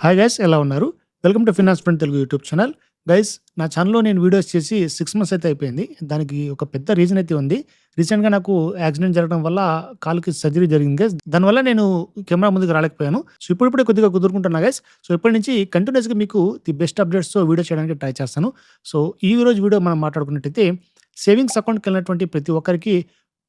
Hi guys, ఎలా ఉన్నారు? Welcome to finance friend Telugu YouTube channel. Guys, నా ఛానల్‌లో నేను వీడియోస్ చేసి 6 మంత్స్ అయితే అయిపోయింది. దానికి ఒక పెద్ద రీజన్ అయితే ఉంది. రీసెంట్‌గా నాకు యాక్సిడెంట్ జరగడం వల్ల కాలుకి సర్జరీ జరిగింది గైస్. దానివల్ల నేను కెమెరా ముందుకు రాలేకపోయాను. సో, ఇప్పుడిప్పుడే కొద్దిగా కుదురుకుంటున్నా గైస్. సో, ఇప్పటి నుంచి కంటిన్యూయస్‌గా మీకు ది బెస్ట్ అప్డేట్స్‌తో వీడియో చేయడానికి ట్రై చేస్తాను. సో, ఈ రోజు వీడియో మనం మాట్లాడుకున్నట్టయితే సేవింగ్స్ అకౌంట్‌కెళ్ళినటువంటి ప్రతి ఒక్కరికి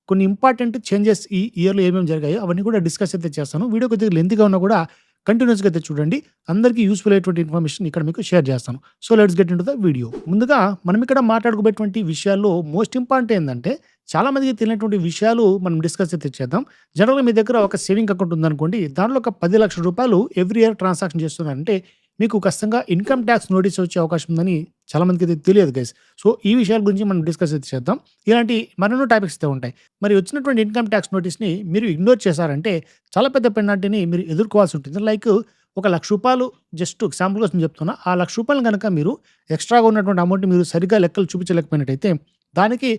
కొన్ని ఇంపార్టెంట్ చేంజెస్ ఈ ఇయర్‌లో ఏమేమి జరిగాయో అవన్నీ కూడా డిస్కస్ అయితే చేస్తాను. వీడియో కొద్దిగా లెంతీగా ఉన్నా కూడా కంటిన్యూస్‌గా అయితే చూడండి. అందరికీ యూజ్‌ఫుల్ అయ్యేటువంటి ఇన్ఫర్మేషన్ ఇక్కడ మీకు షేర్ చేస్తాను. So, let's get into the video. ముందుగా మనం ఇక్కడ మాట్లాడుకోబోయేటువంటి విషయాల్లో మోస్ట్ ఇంపార్టెంట్ ఏందంటే, చాలా మందికి తెలియనటువంటి విషయాలు మనం డిస్కస్ అయితే చేద్దాం. జనరల్‌గా మీ దగ్గర ఒక సేవింగ్ అకౌంట్ ఉందనుకోండి. దాంట్లో ఒక 10,00,000 రూపాయలు ఎవ్రీ ఇయర్ ట్రాన్సాక్షన్ చేస్తున్నారంటే, మీకు ఖచ్చితంగా ఇన్‌కమ్ టాక్స్ నోటీస్ వచ్చే అవకాశం ఉందని చాలా మందికైతే తెలియదు గైస్. సో, ఈ విషయాల గురించి మనం డిస్కస్ అయితే చేద్దాం. ఇలాంటి మరెన్నో టాపిక్స్ అయితే ఉంటాయి. మరి వచ్చినటువంటి ఇన్‌కమ్ టాక్స్ నోటీస్‌ని మీరు ఇగ్నోర్ చేశారంటే చాలా పెద్ద పెనాల్టీని మీరు ఎదుర్కోవాల్సి ఉంటుంది. లైక్ ఒక రూ. 1,00,000 జస్ట్ ఎగ్జాంపుల్ కోసం చెప్తున్నా. ఆ రూ. 1,00,000 గనక మీరు ఎక్స్‌ట్రాగా ఉన్నటువంటి అమౌంట్‌ని మీరు సరిగ్గా లెక్కలు చూపించలేకపోయినట్టయితే దానికి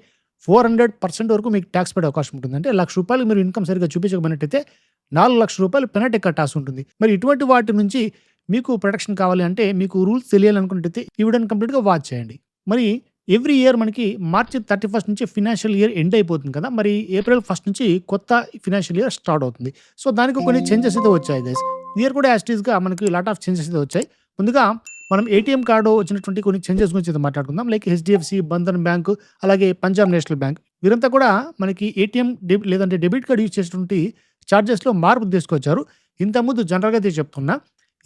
400% వరకు మీకు టాక్స్ పడే అవకాశం ఉంటుంది. అంటే రూ. 1,00,000 మీరు ఇన్‌కమ్ సరిగ్గా చూపించకపోయినట్టయితే రూ. 4,00,000 పెనాల్టీ కట్టాల్సి ఉంటుంది. మరి ఇటువంటి వాటి నుంచి మీకు ప్రొటెక్షన్ కావాలి అంటే మీకు రూల్స్ తెలియాలనుకున్నట్టయితే ఈ వీడియోని కంప్లీట్‌గా వాచ్ చేయండి. మరి ఎవ్రీ ఇయర్ మనకి మార్చి 31 నుంచి ఫినాన్షియల్ ఇయర్ ఎండ్ అయిపోతుంది కదా! మరి ఏప్రిల్ 1 నుంచి కొత్త ఫినాన్షియల్ ఇయర్ స్టార్ట్ అవుతుంది. సో, దానికి కొన్ని చేంజెస్ అయితే వచ్చాయి గైస్. ఈ ఇయర్ కూడా యాజ్ ఇట్ ఈస్‌గా మనకి లాట్ ఆఫ్ చేంజెస్ అయితే వచ్చాయి. ముందుగా మనం ఏటీఎం కార్డ్ వచ్చినటువంటి కొన్ని చేంజెస్ గురించి అయితే మాట్లాడుకుందాం. లైక్ హెచ్‌డీఎఫ్‌సీ, బంధన్ బ్యాంక్, అలాగే పంజాబ్ నేషనల్ బ్యాంక్ వీరంతా కూడా మనకి ఏటీఎం లేదంటే డెబిట్ కార్డ్ యూజ్ చేసేటువంటి చార్జెస్‌లో మార్పు తీసుకొచ్చారు. ఇంతకుముందు జనరల్‌గా అయితే చెప్తున్నా.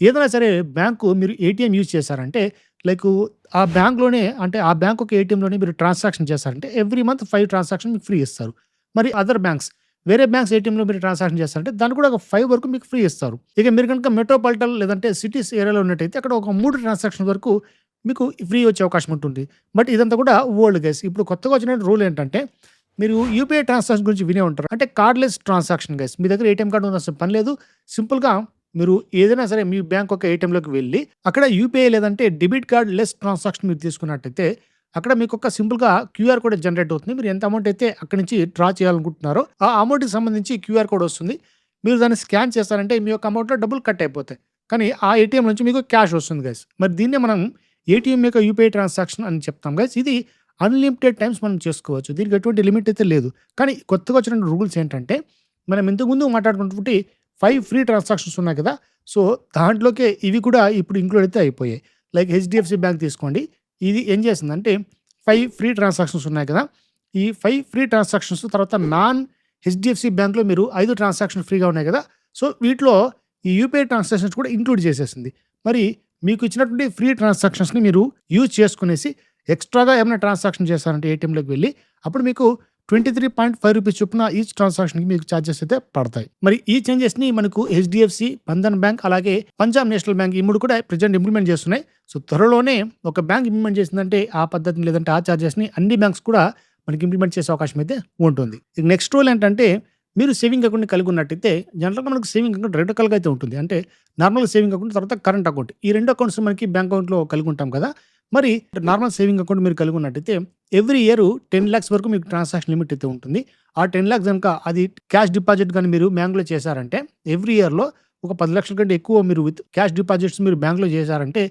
ఏదైనా సరే బ్యాంకు మీరు ఏటీఎం యూజ్ చేశారంటే లైకు ఆ బ్యాంక్‌లోనే అంటే ఆ బ్యాంక్ ఒక ఏటీఎంలోనే మీరు ట్రాన్సాక్షన్ చేశారంటే ఎవ్రీ మంత్ 5 ట్రాన్సాక్షన్ మీకు ఫ్రీ ఇస్తారు. మరి అదర్ బ్యాంక్స్ వేరే బ్యాంక్స్ ఏటీఎంలో మీరు ట్రాన్సాక్షన్ చేస్తారంటే దానికి కూడా ఒక 5 వరకు మీకు ఫ్రీ ఇస్తారు. ఇక మీరు గనుక మెట్రోపాలిటన్ లేదంటే సిటీస్ ఏరియాలో ఉన్నట్టయితే అక్కడ ఒక 3 ట్రాన్సాక్షన్ వరకు మీకు ఫ్రీ వచ్చే అవకాశం ఉంటుంది. బట్ ఇదంతా కూడా ఓల్డ్ గైస్. ఇప్పుడు కొత్తగా వచ్చిన రూల్ ఏంటంటే మీరు యూపీఐ ట్రాన్సాక్షన్ గురించి వినే ఉంటారు. అంటే కార్డ్‌లెస్ ట్రాన్సాక్షన్ గైస్. మీ దగ్గర ఏటీఎం కార్డ్ ఉండాల్సిన పని లేదు. సింపుల్‌గా మీరు ఏదైనా సరే మీ బ్యాంక్ ఒక ఏటీఎంలోకి వెళ్ళి అక్కడ యూపీఐ లేదంటే డెబిట్ కార్డ్ లెస్ ట్రాన్సాక్షన్ మీరు తీసుకున్నట్టయితే అక్కడ మీకు ఒక సింపుల్‌గా క్యూఆర్ కోడ్ జనరేట్ అవుతుంది. మీరు ఎంత అమౌంట్ అయితే అక్కడి నుంచి డ్రా చేయాలనుకుంటున్నారో ఆ అమౌంట్‌కి సంబంధించి క్యూఆర్ కోడ్ వస్తుంది. మీరు దాన్ని స్కాన్ చేస్తారంటే మీ యొక్క అమౌంట్‌లో డబ్బులు కట్ అయిపోతాయి. కానీ ఆ ఏటీఎం నుంచి మీకు క్యాష్ వస్తుంది గైస్. మరి దీన్నే మనం ఏటీఎం యొక్క యూపీఐ ట్రాన్సాక్షన్ అని చెప్తాం గైస్. ఇది అన్‌లిమిటెడ్ టైమ్స్ మనం చేసుకోవచ్చు. దీనికి ఎటువంటి లిమిట్ అయితే లేదు. కానీ కొత్తగా వచ్చిన రూల్స్ ఏంటంటే మనం ఇంతకుముందు మాట్లాడుకున్నటువంటి 5 ఫ్రీ ట్రాన్సాక్షన్స్ ఉన్నాయి కదా! సో, దాంట్లోకే ఇవి కూడా ఇప్పుడు ఇంక్లూడ్ అయితే అయిపోయాయి. లైక్ హెచ్‌డీఎఫ్‌సీ బ్యాంక్ తీసుకోండి. ఇది ఏం చేసిందంటే 5 ఫ్రీ ట్రాన్సాక్షన్స్ ఉన్నాయి కదా! ఈ 5 ఫ్రీ ట్రాన్సాక్షన్స్ తర్వాత నాన్ హెచ్‌డీఎఫ్‌సీ బ్యాంక్‌లో మీరు 5 ట్రాన్సాక్షన్ ఫ్రీగా ఉన్నాయి కదా! సో, వీటిలో ఈ యూపీఐ ట్రాన్సాక్షన్స్ కూడా ఇంక్లూడ్ చేసేసింది. మరి మీకు ఇచ్చినటువంటి ఫ్రీ ట్రాన్సాక్షన్స్‌ని మీరు యూజ్ చేసుకునేసి ఎక్స్‌ట్రాగా ఏమైనా ట్రాన్సాక్షన్ చేశారంటే ఏటీఎంలోకి వెళ్లి అప్పుడు మీకు రూ. 23.5 చొప్పున ఈచ్ ట్రాన్సాక్షన్‌కి మీకు చార్జెస్ అయితే పడతాయి. మరి ఈ చేంజెస్‌ని మనకు హెచ్‌డీఎఫ్‌సీ, బంధన్ బ్యాంక్ అలాగే పంజాబ్ నేషనల్ బ్యాంక్ ఈ 3 కూడా ప్రెజెంట్ ఇంప్లిమెంట్ చేస్తున్నాయి. సో, త్వరలోనే ఒక బ్యాంక్ ఇంప్లిమెంట్ చేసిందంటే ఆ పద్ధతిని లేదంటే ఆ చార్జెస్‌ని అన్ని బ్యాంక్స్ కూడా మనకి ఇంప్లిమెంట్ చేసే అవకాశం అయితే ఉంటుంది. ఇక నెక్స్ట్ రూల్ ఏంటంటే మీరు సేవింగ్ అకౌంట్‌ని కలిగి ఉన్నట్టయితే జనరల్‌గా మనకు సేవింగ్ అకౌంట్ 2 రకాలుగా అయితే ఉంటుంది. అంటే నార్మల్ సేవింగ్ అకౌంట్ తర్వాత కరెంట్ అకౌంట్. ఈ 2 అకౌంట్స్ మనకి బ్యాంక్ అకౌంట్‌లో కలిగి ఉంటాం కదా! మరి నార్మల్ సేవింగ్ అకౌంట్ మీరు కలిగి ఉన్నట్టయితే ఎవ్రీ ఇయర్ 10,00,000 వరకు మీకు ట్రాన్సాక్షన్ లిమిట్ అయితే ఉంటుంది. ఆ 10,00,000 గనుక అది క్యాష్ డిపాజిట్ గాని మీరు బ్యాంక్‌లో చేశారంటే ఎవ్రీ ఇయర్‌లో ఒక 10,00,000 కంటే ఎక్కువ మీరు విత్ క్యాష్ డిపాజిట్స్ మీరు బ్యాంక్‌లో చేశారంటే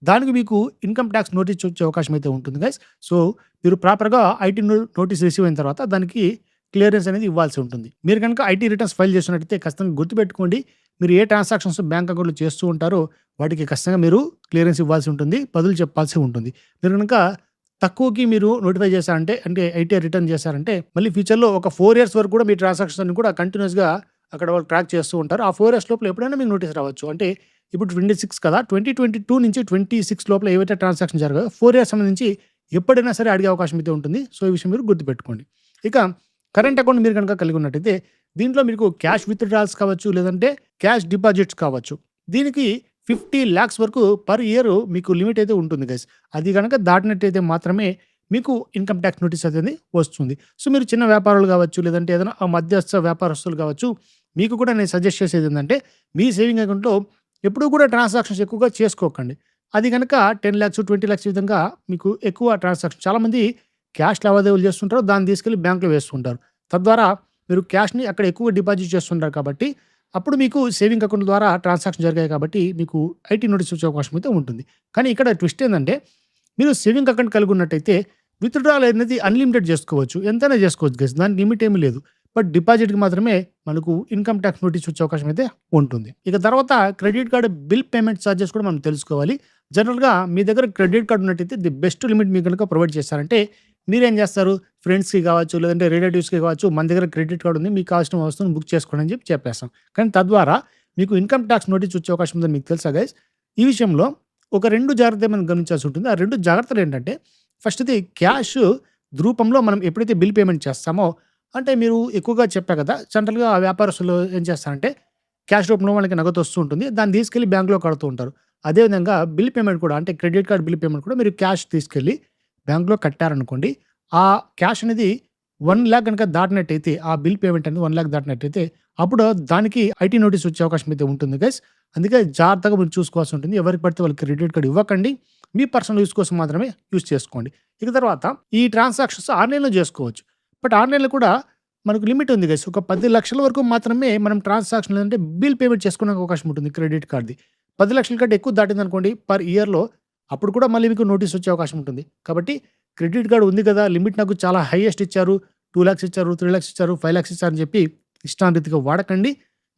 దానికి మీకు ఇన్‌కమ్ టాక్స్ నోటీస్ వచ్చే అవకాశం అయితే ఉంటుంది గైస్. సో, మీరు ప్రాపర్‌గా ఐటీ నోటీస్ రిసీవ్ అయిన తర్వాత దానికి క్లియరెన్స్ అనేది ఇవ్వాల్సి ఉంటుంది. మీరు గనుక ఐటీ రిటర్న్స్ ఫైల్ చేస్తున్నట్టయితే ఖచ్చితంగా గుర్తుపెట్టుకోండి. మీరు ఏ ట్రాన్సాక్షన్స్ బ్యాంక్ అకౌంట్‌లో చేస్తూ ఉంటారో వాటికి ఖచ్చితంగా మీరు క్లియరెన్స్ ఇవ్వాల్సి ఉంటుంది. బదులు చెప్పాల్సి ఉంటుంది. మీరు గనుక తక్కువకి మీరు నోటిఫై చేశారంటే అంటే ఐటీఆర్ రిటర్న్ చేశారంటే మళ్ళీ ఫ్యూచర్‌లో ఒక 4 ఇయర్స్ వరకు కూడా మీ ట్రాన్సాక్షన్స్ అన్ని కూడా కంటిన్యూయస్‌గా అక్కడ వాళ్ళు ట్రాక్ చేస్తూ ఉంటారు. ఆ 4 ఇయర్స్ లోపల ఎప్పుడైనా మీకు నోటీస్ రావచ్చు. అంటే ఇప్పుడు 26 కదా! 2022 నుంచి 26 లోపల ఏవైతే ట్రాన్సాక్షన్ జరిగాయో 4 ఇయర్స్ సంబంధించి ఎప్పుడైనా సరే అడిగే అవకాశం అయితే ఉంటుంది. సో, ఈ విషయం మీరు గుర్తుపెట్టుకోండి. ఇక కరెంట్ అకౌంట్ మీరు గనుక కలిగి ఉన్నట్టయితే దీంట్లో మీకు క్యాష్ విత్‌డ్రాయల్స్ కావచ్చు, లేదంటే క్యాష్ డిపాజిట్స్ కావచ్చు. దీనికి 50,00,000 వరకు పర్ ఇయర్ మీకు లిమిట్ అయితే ఉంటుంది గైస్. అది గనక దాటినట్టయితే మాత్రమే మీకు ఇన్‌కమ్ టాక్స్ నోటీస్ అనేది వస్తుంది. సో, మీరు చిన్న వ్యాపారులు కావచ్చు, లేదంటే ఏదైనా మధ్యస్థ వ్యాపారస్తులు కావచ్చు, మీకు కూడా నేను సజెస్ట్ చేసేది ఏందంటే మీ సేవింగ్ అకౌంట్‌లో ఎప్పుడూ కూడా ట్రాన్సాక్షన్స్ ఎక్కువగా చేసుకోకండి. అది గనక 10,00,000, 20,00,000 ఈ విధంగా మీకు ఎక్కువ ట్రాన్సాక్షన్ చాలామంది క్యాష్ లావాదేవీలు చేస్తుంటారు. దాన్ని తీసుకెళ్ళి బ్యాంక్‌లో వేస్తుంటారు. తద్వారా మీరు క్యాష్‌ని అక్కడ ఎక్కువగా డిపాజిట్ చేస్తుంటారు కాబట్టి అప్పుడు మీకు సేవింగ్ అకౌంట్ ద్వారా ట్రాన్సాక్షన్ జరిగాయి కాబట్టి మీకు ఐటీ నోటీస్ వచ్చే అవకాశం అయితే ఉంటుంది. కానీ ఇక్కడ ట్విస్ట్ ఏందంటే మీరు సేవింగ్ అకౌంట్ కలిగి ఉన్నట్టయితే విత్‌డ్రాల్ అనేది అన్‌లిమిటెడ్ చేసుకోవచ్చు. ఎంతైనా చేసుకోవచ్చు గైస్. దానికి లిమిట్ ఏమీ లేదు. బట్ డిపాజిట్‌కి మాత్రమే మనకు ఇన్‌కమ్ టాక్స్ నోటీస్ వచ్చే అవకాశం అయితే ఉంటుంది. ఇక తర్వాత credit card bill payment charges కూడా మనం తెలుసుకోవాలి. జనరల్‌గా మీ దగ్గర క్రెడిట్ కార్డ్ ఉన్నట్టయితే ది బెస్ట్ లిమిట్ మీకు గనుక ప్రొవైడ్ చేశారంటే మీరేం చేస్తారు? ఫ్రెండ్స్‌కి కావచ్చు, లేదంటే రిలేటివ్స్‌కి కావచ్చు, మన దగ్గర క్రెడిట్ కార్డ్ ఉంది. మీకు కావాల్సిన వస్తువుని బుక్ చేసుకోండి అని చెప్పి చెప్పేస్తాం. కానీ తద్వారా మీకు ఇన్‌కమ్ టాక్స్ నోటీస్ వచ్చే అవకాశం ఉందని మీకు తెలుసా గైస్? ఈ విషయంలో ఒక 2 జాగ్రత్తలు మనం గమనించాల్సి ఉంటుంది. ఆ 2 జాగ్రత్తలు ఏంటంటే ఫస్ట్‌ది క్యాష్ రూపంలో మనం ఎప్పుడైతే బిల్ పేమెంట్ చేస్తామో అంటే మీరు ఎక్కువగా చెప్పా కదా! జనరల్‌గా వ్యాపారస్తులు ఏం చేస్తారంటే క్యాష్ రూపంలో వాళ్ళకి నగదు వస్తూ ఉంటుంది. దాన్ని తీసుకెళ్ళి బ్యాంక్‌లో కడుతూ ఉంటారు. అదేవిధంగా బిల్ పేమెంట్ కూడా అంటే క్రెడిట్ కార్డ్ బిల్ పేమెంట్ కూడా మీరు క్యాష్ తీసుకెళ్ళి బ్యాంక్‌లో కట్టారనుకోండి. ఆ క్యాష్ అనేది 1,00,000 గనుక దాటినట్టయితే ఆ బిల్ పేమెంట్ అనేది 1,00,000 దాటినట్టయితే అప్పుడు దానికి ఐటీ నోటీస్ వచ్చే అవకాశం అయితే ఉంటుంది గైస్. అందుకే జాగ్రత్తగా మీరు చూసుకోవాల్సి ఉంటుంది. ఎవరికి పడితే వాళ్ళకి క్రెడిట్ కార్డ్ ఇవ్వకండి. మీ పర్సనల్ యూజ్ కోసం మాత్రమే యూజ్ చేసుకోండి. ఇక తర్వాత ఈ ట్రాన్సాక్షన్స్ ఆన్‌లైన్‌లో చేసుకోవచ్చు. బట్ ఆన్‌లైన్‌లో కూడా మనకు లిమిట్ ఉంది గైస్. ఒక 10,00,000 వరకు మాత్రమే మనం ట్రాన్సాక్షన్ అంటే బిల్ పేమెంట్ చేసుకునే అవకాశం ఉంటుంది క్రెడిట్ కార్డ్‌ది. 10,00,000 కంటే ఎక్కువ దాటిందనుకోండి పర్ ఇయర్‌లో అప్పుడు కూడా మళ్ళీ మీకు నోటీస్ వచ్చే అవకాశం ఉంటుంది. కాబట్టి క్రెడిట్ కార్డ్ ఉంది కదా! లిమిట్ నాకు చాలా హైయెస్ట్ ఇచ్చారు. 2,00,000 ఇచ్చారు, 3,00,000 ఇచ్చారు, 5,00,000 ఇచ్చారని చెప్పి ఇష్టానురీతిగా వాడకండి.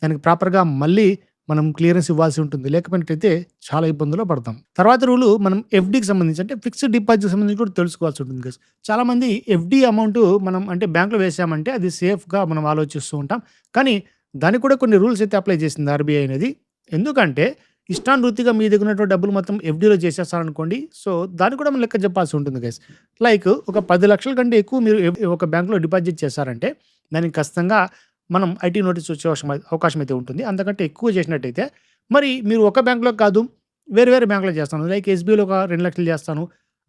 దానికి ప్రాపర్‌గా మళ్ళీ మనం క్లియరెన్స్ ఇవ్వాల్సి ఉంటుంది. లేకపోయినట్టయితే చాలా ఇబ్బందుల్లో పడతాం. తర్వాత రూలు మనం ఎఫ్‌డికి సంబంధించి అంటే ఫిక్స్డ్ డిపాజిట్‌కి సంబంధించి కూడా తెలుసుకోవాల్సి ఉంటుంది గైస్. చాలామంది ఎఫ్‌డి అమౌంట్ మనం అంటే బ్యాంక్‌లో వేసామంటే అది సేఫ్‌గా మనం ఆలోచిస్తూ ఉంటాం. కానీ దానికి కూడా కొన్ని రూల్స్ అయితే అప్లై చేసింది ఆర్‌బీఐ అనేది. ఎందుకంటే ఇష్టానురీతిగా మీ దగ్గర ఉన్నటువంటి డబ్బులు మొత్తం ఎఫ్‌డిలో చేసేస్తారనుకోండి. సో, దానికి కూడా మనం లెక్క చెప్పాల్సి ఉంటుంది గైస్. లైక్ ఒక 10,00,000 కంటే ఎక్కువ మీరు ఒక బ్యాంక్‌లో డిపాజిట్ చేశారంటే దానికి ఖచ్చితంగా మనం ఐటీ నోటీస్ వచ్చే అవకాశం అయితే ఉంటుంది. అంతకంటే ఎక్కువ చేసినట్టయితే మరి మీరు ఒక బ్యాంక్‌లో కాదు వేరే వేరే బ్యాంక్‌లో చేస్తాను. లైక్ ఎస్‌బీఐలో ఒక 2,00,000 చేస్తాను.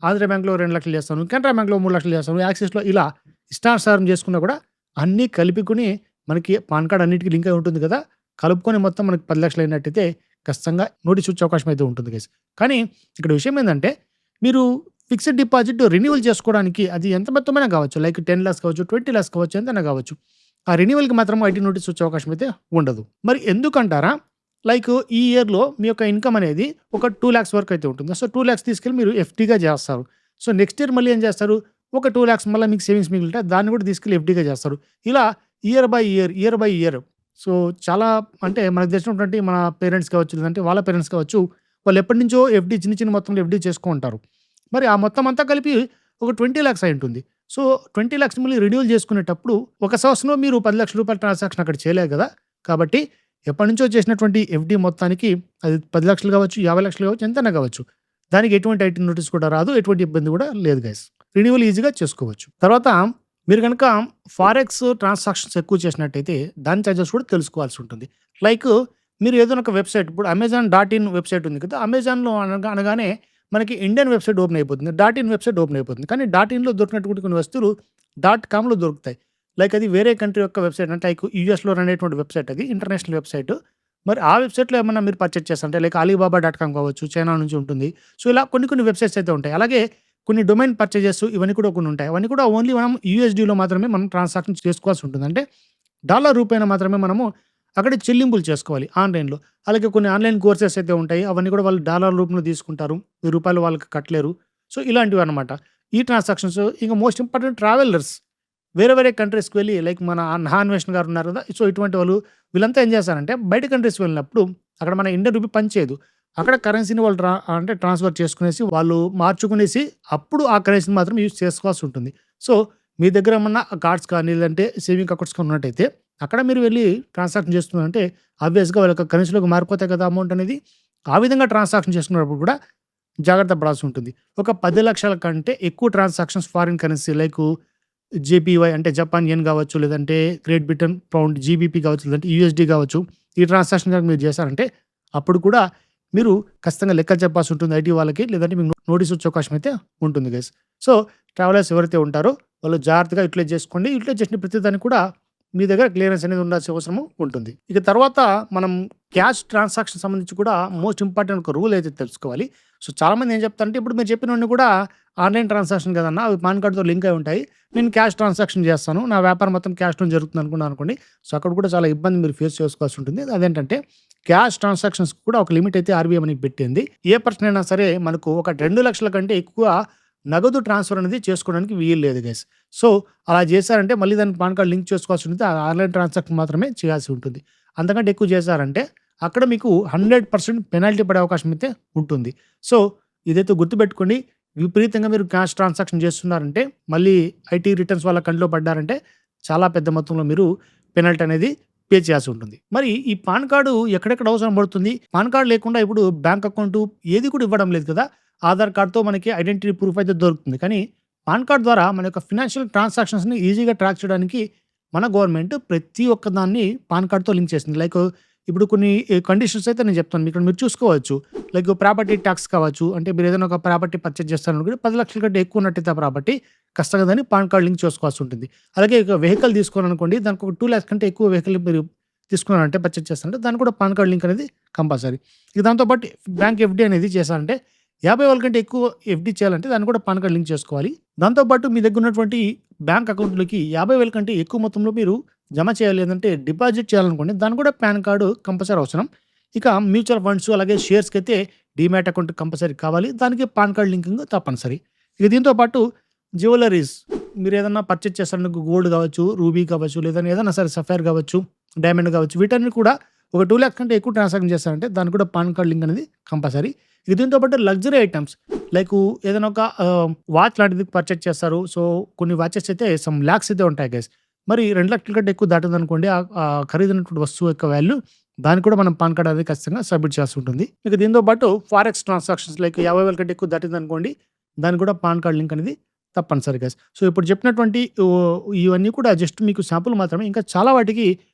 ఆంధ్ర బ్యాంక్‌లో 2,00,000 చేస్తాను. కెనరా బ్యాంక్‌లో 3,00,000 చేస్తాను. యాక్సిస్‌లో ఇలా ఇష్టానుసారం చేసుకున్నా కూడా అన్నీ కలుపుకొని మనకి పాన్ కార్డ్ అన్నిటికి లింక్ అయి ఉంటుంది కదా! కలుపుకొని మొత్తం మనకి 10,00,000 అయినట్టయితే ఖచ్చితంగా నోటీస్ వచ్చే అవకాశం అయితే ఉంటుంది గైస్. కానీ ఇక్కడ విషయం ఏందంటే మీరు ఫిక్స్డ్ డిపాజిట్ రెన్యువల్ చేసుకోవడానికి అది ఎంత మొత్తమైనా కావచ్చు. లైక్ 10,00,000 కావచ్చు, 20,00,000 కావచ్చు, ఎంతైనా కావచ్చు. ఆ రెన్యువల్‌కి మాత్రం ఐటీ నోటీస్ వచ్చే అవకాశం అయితే ఉండదు. మరి ఎందుకంటారా? లైక్ ఈ ఇయర్‌లో మీ యొక్క ఇన్‌కమ్ అనేది ఒక 2,00,000 వరకు అయితే ఉంటుంది. సో, 2,00,000 తీసుకెళ్ళి మీరు ఎఫ్‌డీగా చేస్తారు. సో, నెక్స్ట్ ఇయర్ మళ్ళీ ఏం చేస్తారు? ఒక 2,00,000 మళ్ళీ మీకు సేవింగ్స్ మిగిలితే దాన్ని కూడా తీసుకెళ్ళి ఎఫ్‌డీగా చేస్తారు. ఇలా year by year, year by year so, చాలా అంటే మనకు తెలిసినటువంటి మన పేరెంట్స్ కావచ్చు, లేదంటే వాళ్ళ పేరెంట్స్ కావచ్చు, వాళ్ళు ఎప్పటినుంచో ఎఫ్‌డీ చిన్న చిన్న మొత్తంలో ఎఫ్‌డీ చేసుకో ఉంటారు. మరి ఆ మొత్తం అంతా కలిపి ఒక 20,00,000 అయ్యుంటుంది. సో, 20,00,000 మళ్ళీ రెన్యువల్ చేసుకునేటప్పుడు ఒక సంవత్సరంలో మీరు రూ. 10,00,000 ట్రాన్సాక్షన్ అక్కడ చేయలేరు గదా! కాబట్టి ఎప్పటినుంచో చేసినటువంటి ఎఫ్‌డీ మొత్తానికి అది 10,00,000 కావచ్చు, 50,00,000 కావచ్చు, ఎంతైనా కావచ్చు. దానికి ఎటువంటి ఐటీ నోటీస్ కూడా రాదు. ఎటువంటి ఇబ్బంది కూడా లేదు గైస్. రెన్యువల్ ఈజీగా చేసుకోవచ్చు. తర్వాత మీరు గనక ఫారెక్స్ ట్రాన్సాక్షన్స్ ఎక్కువ చేసినట్టయితే దాని చార్జెస్ కూడా తెలుసుకోవాల్సి ఉంటుంది. లైక్ మీరు ఏదైనా ఒక వెబ్‌సైట్ ఇప్పుడు అమెజాన్ డాట్ ఇన్ వెబ్‌సైట్ ఉంది కదా! అమెజాన్‌లో అనగానే మనకి ఇండియన్ వెబ్‌సైట్ ఓపెన్ అయిపోతుంది. డాట్ ఇన్ వెబ్‌సైట్ ఓపెన్ అయిపోతుంది. కానీ డాట్ ఇన్‌లో దొరికినటువంటి కొన్ని వస్తువులు డాట్ కామ్‌లో దొరుకుతాయి. లైక్ అది వేరే కంట్రీ యొక్క వెబ్‌సైట్ అంటే లైక్ యూఎస్‌లో రన్ అయ్యేటువంటి వెబ్‌సైట్ అది. International website. మరి ఆ వెబ్‌సైట్‌లో ఏమన్నా మీరు పర్చేజ్ చేస్తారంటే లైక్ అలీబాబా డాట్ కామ్ కావచ్చు, చైనా నుంచి ఉంటుంది. సో, ఇలా కొన్ని కొన్ని వెబ్‌సైట్స్ అయితే ఉంటాయి. అలాగే కొన్ని డొమైన్ పర్చేజెస్ ఇవన్నీ కూడా కొన్ని ఉంటాయి. అవన్నీ కూడా ఓన్లీ మనం యూఎస్‌డీలో మాత్రమే మనం ట్రాన్సాక్షన్ చేసుకోవాల్సి ఉంటుంది. అంటే డాలర్ రూపాయన మాత్రమే మనము అక్కడ చెల్లింపులు చేసుకోవాలి ఆన్‌లైన్‌లో. అలాగే కొన్ని ఆన్‌లైన్ కోర్సెస్ అయితే ఉంటాయి. అవన్నీ కూడా వాళ్ళు డాలర్ రూపంలో తీసుకుంటారు. రూపాయలు వాళ్ళకి కట్టలేరు. సో, ఇలాంటివన్నమాట. ఈ ట్రాన్సాక్షన్స్ ఇంకా మోస్ట్ ఇంపార్టెంట్ ట్రావెలర్స్ వేరే వేరే కంట్రీస్‌కి వెళ్ళి లైక్ మన నాన్వేషన్ గారు ఉన్నారు కదా! సో, ఇటువంటి వాళ్ళు వీళ్ళంతా ఏం చేస్తారంటే బయట కంట్రీస్‌కి వెళ్ళినప్పుడు అక్కడ మన ఇండియన్ రూపీ పనిచేయదు. అక్కడ కరెన్సీని వాళ్ళు అంటే ట్రాన్స్‌ఫర్ చేసుకునేసి వాళ్ళు మార్చుకునేసి అప్పుడు ఆ కరెన్సీని మాత్రం యూజ్ చేసుకోవాల్సి ఉంటుంది. సో, మీ దగ్గర ఏమన్నా కార్డ్స్ కానీ లేదంటే సేవింగ్ అకౌంట్స్ కానీ ఉన్నట్టయితే అక్కడ మీరు వెళ్లి ట్రాన్సాక్షన్ చేస్తున్నారంటే ఆబ్వియస్‌గా వాళ్ళ యొక్క కరెన్సీలోకి మారిపోతాయి కదా! అమౌంట్ అనేది. ఆ విధంగా ట్రాన్సాక్షన్ చేసుకున్నప్పుడు కూడా జాగ్రత్త పడాల్సి ఉంటుంది. ఒక 10,00,000 కంటే ఎక్కువ ట్రాన్సాక్షన్స్ ఫారిన్ కరెన్సీ లైక్ జేపీవై అంటే జపాన్ యెన్ కావచ్చు, లేదంటే గ్రేట్ బ్రిటన్ పౌండ్ జీబీపీ కావచ్చు, లేదంటే యూఎస్‌డీ కావచ్చు. ఈ ట్రాన్సాక్షన్ గనుక మీరు చేశారంటే అప్పుడు కూడా మీరు ఖచ్చితంగా లెక్కలు చెప్పాల్సి ఉంటుంది ఐటీ వాళ్ళకి. లేదంటే మీకు నోటీస్ వచ్చే అవకాశం అయితే ఉంటుంది గైస్. సో, ట్రావెలర్స్ ఎవరైతే ఉంటారో వాళ్ళు జాగ్రత్తగా యుటిలైజ్ చేసుకోండి. యుటిలైజ్ చేసిన ప్రతి దాన్ని కూడా మీ దగ్గర క్లియరెన్స్ అనేది ఉండాల్సిన అవసరము ఉంటుంది. ఇక తర్వాత మనం క్యాష్ ట్రాన్సాక్షన్ సంబంధించి కూడా మోస్ట్ ఇంపార్టెంట్ ఒక రూల్ అయితే తెలుసుకోవాలి. సో, చాలామంది ఏం చెప్తారంటే ఇప్పుడు మీరు చెప్పినవన్నీ కూడా ఆన్‌లైన్ ట్రాన్సాక్షన్ కదన్నా! అవి పాన్ కార్డ్‌తో లింక్ అయి ఉంటాయి. నేను క్యాష్ ట్రాన్సాక్షన్ చేస్తాను. నా వ్యాపారం మొత్తం క్యాష్‌తోని జరుగుతుంది అనుకున్నారనుకోండి. సో, అక్కడ కూడా చాలా ఇబ్బంది మీరు ఫేస్ చేసుకోవాల్సి ఉంటుంది. అదేంటంటే క్యాష్ ట్రాన్సాక్షన్స్‌కి కూడా ఒక లిమిట్ అయితే ఆర్‌బీఐ మనకి పెట్టింది. ఏ పర్సన్ అయినా సరే మనకు ఒక 2,00,000 కంటే ఎక్కువ నగదు ట్రాన్స్‌ఫర్ అనేది చేసుకోవడానికి వీలు లేదు గైస్. సో, అలా చేశారంటే మళ్ళీ దానికి పాన్ కార్డ్ లింక్ చేసుకోవాల్సి ఉంటుంది. ఆన్‌లైన్ ట్రాన్సాక్షన్ మాత్రమే చేయాల్సి ఉంటుంది. అంతకంటే ఎక్కువ చేశారంటే అక్కడ మీకు 100% పెనాల్టీ పడే అవకాశం అయితే ఉంటుంది. సో, ఇదైతే గుర్తుపెట్టుకోండి. విపరీతంగా మీరు క్యాష్ ట్రాన్సాక్షన్ చేస్తున్నారంటే మళ్ళీ ఐటీ రిటర్న్స్ వాళ్ళ కంట్లో పడ్డారంటే చాలా పెద్ద మొత్తంలో మీరు పెనాల్టీ అనేది పే చేయాల్సి ఉంటుంది. మరి ఈ పాన్ కార్డు ఎక్కడెక్కడ అవసరం పడుతుంది? పాన్ కార్డ్ లేకుండా ఇప్పుడు బ్యాంక్ అకౌంట్ ఏది కూడా ఇవ్వడం లేదు కదా! ఆధార్ కార్డ్‌తో మనకి ఐడెంటిటీ ప్రూఫ్ అయితే దొరుకుతుంది. కానీ పాన్ కార్డ్ ద్వారా మన యొక్క ఫినాన్షియల్ ట్రాన్సాక్షన్స్‌ని ఈజీగా ట్రాక్ చేయడానికి మన గవర్నమెంట్ ప్రతి ఒక్క దాన్ని పాన్ కార్డ్‌తో లింక్ చేసింది. లైక్ ఇప్పుడు కొన్ని కండిషన్స్ అయితే నేను చెప్తాను. ఇక్కడ మీరు చూసుకోవచ్చు. లైక్ ప్రాపర్టీ టాక్స్ కావచ్చు. అంటే మీరు ఏదైనా ఒక ప్రాపర్టీ పర్చేజ్ చేస్తారనుకోండి 10,00,000 కంటే ఎక్కువ ఉన్నట్టయితే ఆ ప్రాపర్టీ ఖచ్చితంగా దాన్ని పాన్ కార్డ్ లింక్ చేసుకోవాల్సి ఉంటుంది. అలాగే ఒక వెహికల్ తీసుకోవాలనుకోండి దానికి ఒక 2,00,000 కంటే ఎక్కువ వెహికల్ మీరు తీసుకున్నారంటే పర్చేజ్ చేస్తారంటే దానికి కూడా పాన్ కార్డ్ లింక్ అనేది కంపల్సరీ. ఇక దాంతో పాటు బ్యాంక్ ఎఫ్‌డి అనేది చేశారంటే 50,000 కంటే ఎక్కువ ఎఫ్‌డి చేయాలంటే దాన్ని కూడా పాన్ కార్డ్ లింక్ చేసుకోవాలి. దాంతో పాటు మీ దగ్గర ఉన్నటువంటి బ్యాంక్ అకౌంట్‌లోకి 50,000 కంటే ఎక్కువ మొత్తంలో మీరు జమ చేయాలి లేదంటే డిపాజిట్ చేయాలనుకోండి దానికి కూడా పాన్ కార్డు కంపల్సరీ అవసరం. ఇక మ్యూచువల్ ఫండ్స్ అలాగే షేర్స్‌కైతే డీమ్యాట్ అకౌంట్ కంపల్సరీ కావాలి. దానికి పాన్ కార్డ్ లింకింగ్ తప్పనిసరి. ఇక దీంతో పాటు జ్యువెల్లరీస్ మీరేదన్నా పర్చేజ్ చేస్తారనుకో గోల్డ్ కావచ్చు, రూబీ కావచ్చు, లేదంటే ఏదైనా సరే సఫైర్ కావచ్చు, డైమండ్ కావచ్చు వీటన్ని కూడా ఒక 2,00,000 కంటే ఎక్కువ ట్రాన్సాక్షన్ చేస్తారంటే దానికి కూడా పాన్ కార్డ్ లింక్ అనేది కంపల్సరీ. ఇక దీంతో పాటు లగ్జరీ ఐటెమ్స్ లైకు ఏదైనా ఒక వాచ్ లాంటిది పర్చేజ్ చేస్తారు. సో, కొన్ని వాచెస్ అయితే సమ్ లాక్స్ అయితే ఉంటాయి గైస్. మరి 2,00,000 కంటే ఎక్కువ దాటిందనుకోండి ఖరీదైనటువంటి వస్తువు యొక్క వాల్యూ దానికి కూడా మనం పాన్ కార్డ్ అనేది ఖచ్చితంగా సబ్మిట్ చేయాల్సి ఉంటుంది. ఇక దీంతో పాటు ఫారెక్స్ ట్రాన్సాక్షన్స్ లైక్ 50,000 కంటే ఎక్కువ దాటిందనుకోండి దానికి కూడా పాన్ కార్డ్ లింక్ అనేది తప్పనిసరి గైస్. సో, ఇప్పుడు చెప్పినటువంటి ఇవన్నీ కూడా జస్ట్ మీకు శాంపుల్ మాత్రమే. ఇంకా చాలా వాటికి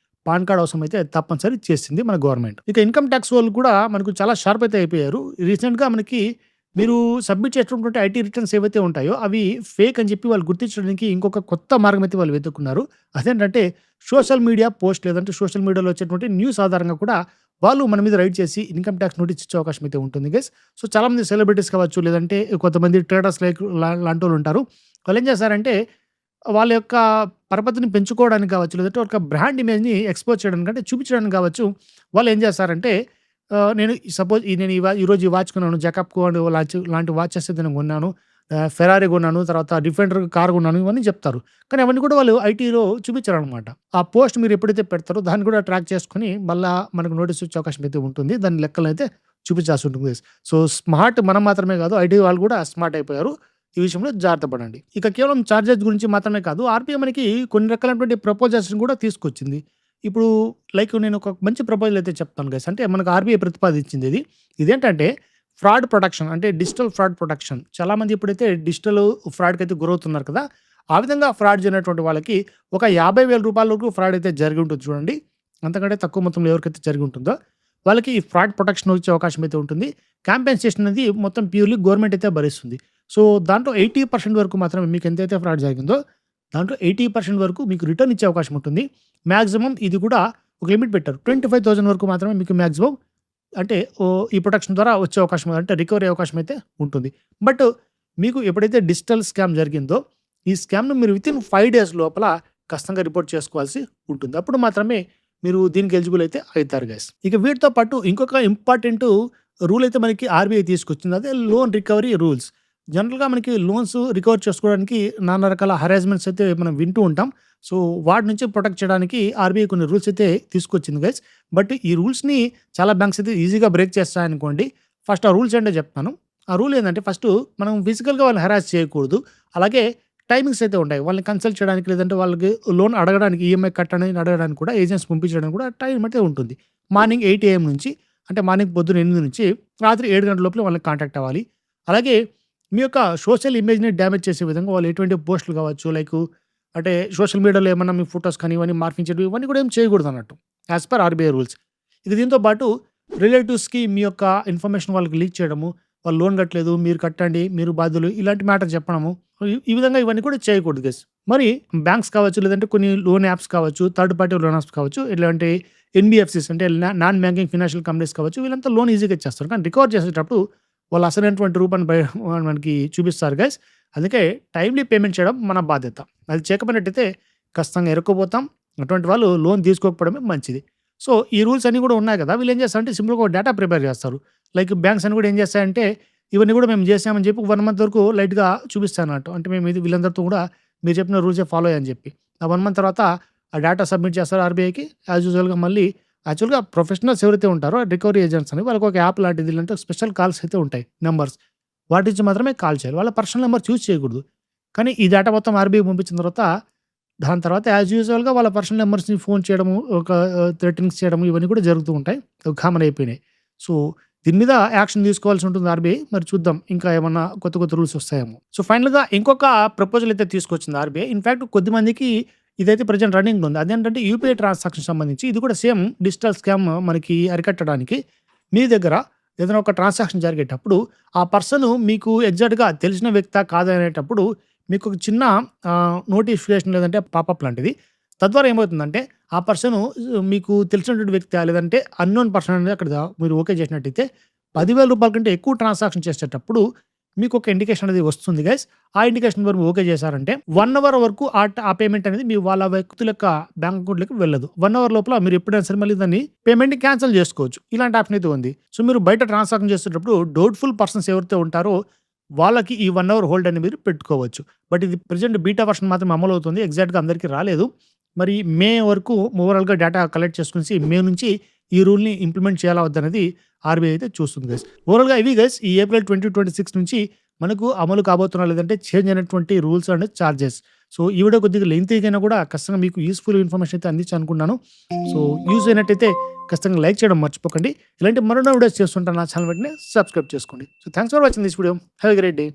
పాన్ కార్డ్ అవసరం అయితే తప్పనిసరి చేసింది మన గవర్నమెంట్. ఇక ఇన్‌కమ్ టాక్స్ వాళ్ళు కూడా మనకు చాలా షార్ప్ అయితే అయిపోయారు. రీసెంట్‌గా మనకి మీరు సబ్మిట్ చేసినటువంటి ఐటీ రిటర్న్స్ ఏవైతే ఉంటాయో అవి ఫేక్ అని చెప్పి వాళ్ళు గుర్తించడానికి ఇంకొక కొత్త మార్గం అయితే వాళ్ళు వెతుక్కున్నారు. అదేంటంటే సోషల్ మీడియా పోస్ట్ లేదంటే సోషల్ మీడియాలో వచ్చేటువంటి న్యూస్ ఆధారంగా కూడా వాళ్ళు మన మీద రైడ్ చేసి ఇన్‌కమ్ టాక్స్ నోటీస్ ఇచ్చే అవకాశం అయితే ఉంటుంది గైస్. సో, చాలామంది సెలబ్రిటీస్ కావచ్చు లేదంటే కొంతమంది ట్రేడర్స్ లాంటోళ్ళు ఉంటారు. వాళ్ళేం చేస్తారంటే వాళ్ళ యొక్క పరపతిని పెంచుకోవడానికి కావచ్చు, లేదంటే ఒక బ్రాండ్ ఇమేజ్‌ని ఎక్స్‌పోజ్ చేయడానికి అంటే చూపించడానికి కావచ్చు, వాళ్ళేం చేస్తారంటే నేను సపోజ్ నేను ఈరోజు ఈ వాచ్ కొన్నాను. జకాబ్‌కో లాంటి వాచెస్ అయితే నేను కొన్నాను. ఫెరారీ కొన్నాను. తర్వాత డిఫెండర్ కార్ కొన్నాను. ఇవన్నీ చెప్తారు. కానీ అవన్నీ కూడా వాళ్ళు ఐటీలో చూపించరనమాట. ఆ పోస్ట్ మీరు ఎప్పుడైతే పెడతారో దాన్ని కూడా ట్రాక్ చేసుకొని మళ్ళా మనకు నోటీస్ వచ్చే అవకాశం అయితే ఉంటుంది. దాని లెక్కలనైతే చూపించాల్సి ఉంటుంది. సో, స్మార్ట్ మనం మాత్రమే కాదు ఐటీ వాళ్ళు కూడా స్మార్ట్ అయిపోయారు. ఈ విషయంలో జాగ్రత్త పడండి. ఇక కేవలం చార్జెస్ గురించి మాత్రమే కాదు ఆర్‌బీఐ మనకి కొన్ని రకాలైనటువంటి ప్రపోజల్స్‌ని కూడా తీసుకొచ్చింది. ఇప్పుడు లైక్ నేను ఒక మంచి ప్రపోజల్ అయితే చెప్తాను గైస్. అంటే మనకు ఆర్‌బీఐ ప్రతిపాదించింది ఇది. ఇదేంటంటే ఫ్రాడ్ ప్రొటెక్షన్ అంటే డిజిటల్ ఫ్రాడ్ ప్రొటెక్షన్. చాలామంది ఇప్పుడైతే డిజిటల్ ఫ్రాడ్‌కైతే గురవుతున్నారు కదా! ఆ విధంగా ఫ్రాడ్ జరిగినటువంటి వాళ్ళకి ఒక రూ. 50,000 వరకు ఫ్రాడ్ అయితే జరిగి ఉంటుంది చూడండి. అంతకంటే తక్కువ మొత్తంలో ఎవరికైతే జరిగి ఉంటుందో వాళ్ళకి ఈ ఫ్రాడ్ ప్రొటెక్షన్ వచ్చే అవకాశం అయితే ఉంటుంది. కాంపెన్సేషన్ అనేది మొత్తం ప్యూర్‌లీ గవర్నమెంట్ అయితే భరిస్తుంది. సో, దాంట్లో 80% వరకు మాత్రమే మీకు ఎంతైతే ఫ్రాడ్ జరిగిందో దాంట్లో 80% వరకు మీకు రిటర్న్ ఇచ్చే అవకాశం ఉంటుంది. మాక్సిమం ఇది కూడా ఒక లిమిట్ పెట్టారు. 25,000 వరకు మాత్రమే మీకు మాక్సిమం అంటే ఈ ప్రొటెక్షన్ ద్వారా వచ్చే అవకాశం అంటే రికవరీ అవకాశం అయితే ఉంటుంది. బట్ మీకు ఎప్పుడైతే డిజిటల్ స్కామ్ జరిగిందో ఈ స్కామ్‌ను మీరు వితిన్ 5 డేస్ లోపల ఖచ్చితంగా రిపోర్ట్ చేసుకోవాల్సి ఉంటుంది. అప్పుడు మాత్రమే మీరు దీనికి ఎలిజిబుల్ అయితే అయితారు గైస్. ఇక వీటితో పాటు ఇంకొక ఇంపార్టెంట్ రూల్ అయితే మనకి ఆర్‌బీఐ తీసుకొచ్చింది. అదే లోన్ రికవరీ రూల్స్. జనరల్‌గా మనకి లోన్స్ రికవర్ చేసుకోవడానికి నానా రకాల హరాస్మెంట్స్ అయితే మనం వింటూ ఉంటాం. సో, వాటి నుంచి ప్రొటెక్ట్ చేయడానికి ఆర్‌బీఐ కొన్ని రూల్స్ అయితే తీసుకొచ్చింది గైస్. బట్ ఈ రూల్స్‌ని చాలా బ్యాంక్స్ అయితే ఈజీగా బ్రేక్ చేస్తాయనుకోండి. ఫస్ట్ ఆ రూల్స్ ఏంటో చెప్తాను. ఆ రూల్ ఏందంటే ఫస్టు మనం ఫిజికల్‌గా వాళ్ళని హరాస్ చేయకూడదు. అలాగే టైమింగ్స్ అయితే ఉంటాయి. వాళ్ళని కన్సల్ట్ చేయడానికి లేదంటే వాళ్ళకి లోన్ అడగడానికి ఈఎంఐ కట్టని అడగడానికి కూడా ఏజెంట్స్ పంపించడానికి కూడా టైం అయితే ఉంటుంది. మార్నింగ్ 8 AM నుంచి అంటే మార్నింగ్ పొద్దున్న 8 నుంచి రాత్రి 7 గంటల లోపల వాళ్ళని కాంటాక్ట్ అవ్వాలి. అలాగే మీ యొక్క సోషల్ ఇమేజ్‌ని డ్యామేజ్ చేసే విధంగా వాళ్ళు ఎటువంటి పోస్టులు కావచ్చు లైకు అంటే సోషల్ మీడియాలో ఏమన్నా మీ ఫోటోస్ కానీ ఇవన్నీ మార్ఫింగ్ చేయడం ఇవన్నీ కూడా ఏం చేయకూడదన్నట్టు. As per RBI rules. ఇక దీంతో పాటు రిలేటివ్స్‌కి మీ యొక్క ఇన్ఫర్మేషన్ వాళ్ళకి లీక్ చేయడము, వాళ్ళు లోన్ కట్టలేదు, మీరు కట్టండి, మీరు బాధ్యులు ఇలాంటి మ్యాటర్ చెప్పడము. ఈ విధంగా ఇవన్నీ కూడా చేయకూడదు గైస్. మరి బ్యాంక్స్ కావచ్చు, లేదంటే కొన్ని లోన్ యాప్స్ కావచ్చు, థర్డ్ పార్టీ లోన్ యాప్స్ కావచ్చు, ఇలాంటి ఎన్‌బీఎఫ్‌సీస్ అంటే నాన్ బ్యాంకింగ్ ఫైనాన్షియల్ కంపెనీస్ కావచ్చు, వీళ్ళంతా లోన్ ఈజీగా ఇచ్చేస్తారు. కానీ రికవర్ చేసేటప్పుడు వాళ్ళు అసలైనటువంటి రూపాన్ని మనకి చూపిస్తారు గైస్. అందుకే టైమ్‌లీ పేమెంట్ చేయడం మన బాధ్యత. అది చేయకపోయినట్టయితే ఖచ్చితంగా ఇరుక్కుపోతాం. అటువంటి వాళ్ళు లోన్ తీసుకోకపోవడమే మంచిది. సో, ఈ రూల్స్ అన్నీ కూడా ఉన్నాయి కదా! వీళ్ళేం చేస్తారంటే సింపుల్‌గా ఒక డేటా ప్రిపేర్ చేస్తారు. లైక్ బ్యాంక్స్ అన్ని కూడా ఏం చేస్తాయంటే, ఇవన్నీ కూడా మేము చేసామని చెప్పి 1 మంత్ వరకు లైట్‌గా చూపిస్తాయన్నట్టు. అంటే మేము ఇది వీళ్ళందరితో కూడా మీరు చెప్పిన రూల్సే ఫాలో అయ్యని చెప్పి. ఆ 1 మంత్ తర్వాత ఆ డేటా సబ్మిట్ చేస్తారు ఆర్‌బీఐకి. యాజ్ యూజువల్‌గా మళ్ళీ యాక్చువల్‌గా ప్రొఫెషనల్స్ ఎవరైతే ఉంటారో రికవరీ ఏజెంట్స్ అని వాళ్ళకి ఒక యాప్ లాంటిది ఇలాంటి స్పెషల్ కాల్స్ అయితే ఉంటాయి నంబర్స్. వాటి నుంచి మాత్రమే కాల్ చేయాలి. వాళ్ళ పర్సనల్ నంబర్ యూజ్ చేయకూడదు. కానీ ఈ డేటా మొత్తం ఆర్‌బీఐకి పంపించిన తర్వాత దాని తర్వాత యాజ్ యూజువల్‌గా వాళ్ళ పర్సనల్ నంబర్స్‌ని ఫోన్ చేయడము, ఒక థ్రెటనింగ్స్ చేయడము ఇవన్నీ కూడా జరుగుతూ ఉంటాయి. కామన్ అయిపోయినాయి. సో, దీని మీద యాక్షన్ తీసుకోవాల్సి ఉంటుంది ఆర్‌బీఐ. మరి చూద్దాం ఇంకా ఏమన్నా కొత్త కొత్త రూల్స్ వస్తాయేమో. సో, ఫైనల్‌గా ఇంకొక ప్రపోజల్ అయితే తీసుకొచ్చింది ఆర్‌బీఐ. ఇన్‌ఫాక్ట్ కొద్దిమందికి ఇదైతే ప్రెజెంట్ రన్నింగ్‌లో ఉంది. అదేంటంటే యూపీఐ ట్రాన్సాక్షన్ సంబంధించి ఇది కూడా సేమ్ డిజిటల్ స్కామ్ మనకి అరికట్టడానికి మీ దగ్గర ఏదైనా ఒక ట్రాన్సాక్షన్ జరిగేటప్పుడు ఆ పర్సన్ మీకు ఎగ్జాక్ట్‌గా తెలిసిన వ్యక్తా కాదా అనేటప్పుడు మీకు ఒక చిన్న నోటిఫికేషన్ లేదంటే పాపప్ లాంటిది. తద్వారా ఏమవుతుందంటే ఆ పర్సను మీకు తెలిసినటువంటి వ్యక్తా లేదంటే అన్‌నోన్ పర్సన్ అనేది అక్కడ మీరు ఓకే చేసినట్టయితే రూ. 10,000 కంటే ఎక్కువ ట్రాన్సాక్షన్ చేసేటప్పుడు మీకొక ఇండికేషన్ అనేది వస్తుంది గైస్. ఆ ఇండికేషన్ వరకు ఓకే చేశారంటే 1 అవర్ వరకు ఆ పేమెంట్ అనేది మీ వాళ్ళ వ్యక్తుల యొక్క బ్యాంక్ అకౌంట్‌లోకి వెళ్ళదు. 1 అవర్ లోపల మీరు ఎప్పుడైనా సరే మళ్ళీ దాన్ని పేమెంట్‌ని క్యాన్సెల్ చేసుకోవచ్చు. ఇలాంటి ఆప్షన్ అయితే ఉంది. సో, మీరు బయట ట్రాన్సాక్షన్ చేసేటప్పుడు డౌట్‌ఫుల్ పర్సన్స్ ఎవరైతే ఉంటారో వాళ్ళకి ఈ 1 అవర్ హోల్డ్ అని మీరు పెట్టుకోవచ్చు. బట్ ఇది ప్రెజెంట్ బీటా వర్షన్ మాత్రమే అమలవుతుంది. ఎగ్జాక్ట్‌గా అందరికీ రాలేదు. మరి మే వరకు ఓవరాల్‌గా డేటా కలెక్ట్ చేసుకొనేసి మే నుంచి ఈ రూల్‌ని ఇంప్లిమెంట్ చేయాలా వద్దనేది ఆర్‌బీఐ అయితే చూస్తుంది గైస్. ఓవరాల్‌గా ఇవి గైస్ ఈ ఏప్రిల్ 2026 నుంచి మనకు అమలు కాబోతున్న లేదంటే చేంజ్ అయినటువంటి రూల్స్ అండ్ చార్జెస్. సో, ఈ వీడియో కొద్దిగా లెంగ్తీ అయినా కూడా ఖచ్చితంగా మీకు యూజ్‌ఫుల్ ఇన్ఫర్మేషన్ అయితే అందించాలనుకున్నాను. సో, యూజ్ అయినట్టయితే ఖచ్చితంగా లైక్ చేయడం మర్చిపోకండి. ఇలాంటి మరెన్నో వీడియోస్ చేస్తుంటాను. నా ఛానల్ వెంటనే సబ్స్క్రైబ్ చేసుకోండి. So, thanks for watching this video. Have a great day.